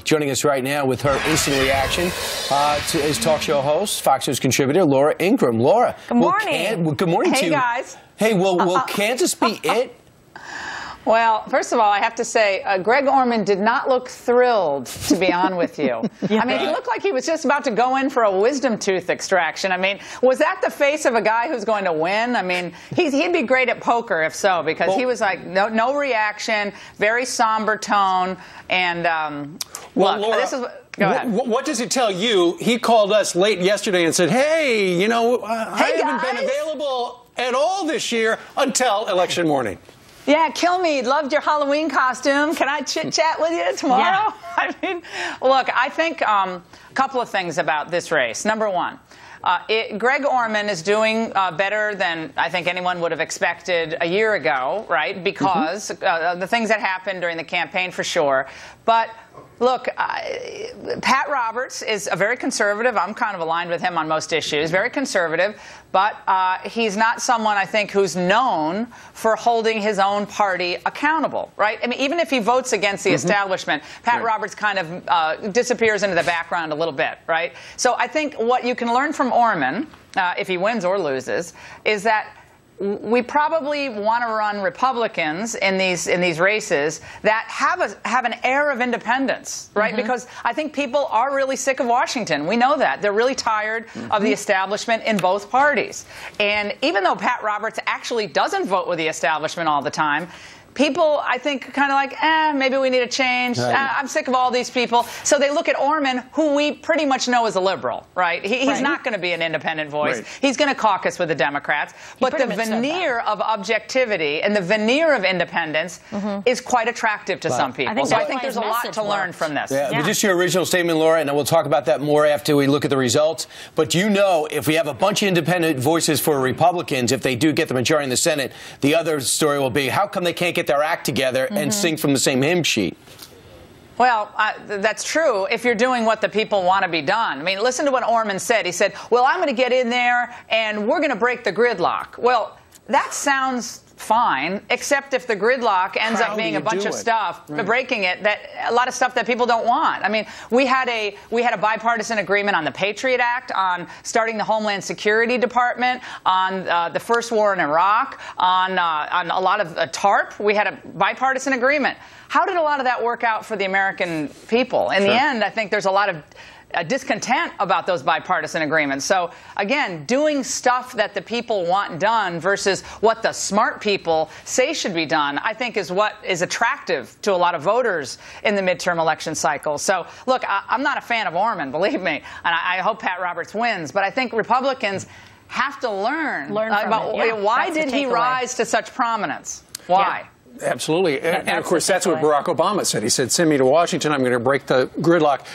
Joining us right now with her instant reaction is talk show host, Fox News contributor Laura Ingraham. Laura. Good morning. Good morning to you. Hey, guys. Hey, will Kansas be it? Well, first of all, I have to say, Greg Orman did not look thrilled to be on with you. I mean, he looked like he was just about to go in for a wisdom tooth extraction. I mean, was that the face of a guy who's going to win? I mean, he'd be great at poker if so, because he was like, no reaction, very somber tone, and well, look, Laura, this is go ahead. What does it tell you? He called us late yesterday and said, hey, you know, I haven't been available at all this year until election morning. Yeah, kill me. Loved your Halloween costume. Can I chit-chat with you tomorrow? Yeah. I mean, look, I think a couple of things about this race. Number one, Greg Orman is doing better than I think anyone would have expected a year ago, right? Because the things that happened during the campaign, for sure. But look, Pat Roberts is a very conservative. I'm kind of aligned with him on most issues. Very conservative. But he's not someone, I think, who's known for holding his own party accountable, right? I mean, even if he votes against the establishment, Pat Roberts kind of disappears into the background a little bit, right? So I think what you can learn from Orman, if he wins or loses, is that we probably want to run Republicans in these races that have an air of independence, right? Because I think people are really sick of Washington. We know that. They're really tired of the establishment in both parties. And even though Pat Roberts actually doesn't vote with the establishment all the time, people, I think, kind of like, maybe we need a change. I'm sick of all these people. So they look at Orman, who we pretty much know is a liberal, right? He's not going to be an independent voice. Right. He's going to caucus with the Democrats. But the veneer of objectivity and the veneer of independence is quite attractive to some people. So I think there's a lot to learn from this. Yeah, but just your original statement, Laura, and we'll talk about that more after we look at the results. But you know, if we have a bunch of independent voices for Republicans, if they do get the majority in the Senate, the other story will be, how come they can't get their act together and sing from the same hymn sheet? Well, that's true if you're doing what the people want to be done. I mean, listen to what Orman said. He said, well, I'm going to get in there and we're going to break the gridlock. Well, that sounds fine, except if the gridlock ends up being a bunch of stuff, breaking it, a lot of stuff that people don't want. I mean, we had a bipartisan agreement on the Patriot Act, on starting the Homeland Security Department, on the first war in Iraq, on a lot of TARP. We had a bipartisan agreement. How did a lot of that work out for the American people? In the end, I think there's a lot of discontent about those bipartisan agreements. So, again, doing stuff that the people want done versus what the smart people say should be done, I think is what is attractive to a lot of voters in the midterm election cycle. So, look, I'm not a fan of Orman, believe me, and I hope Pat Roberts wins, but I think Republicans have to learn about why did he rise to such prominence? Why? Absolutely. And of course, that's what Barack Obama said. He said, send me to Washington, I'm going to break the gridlock.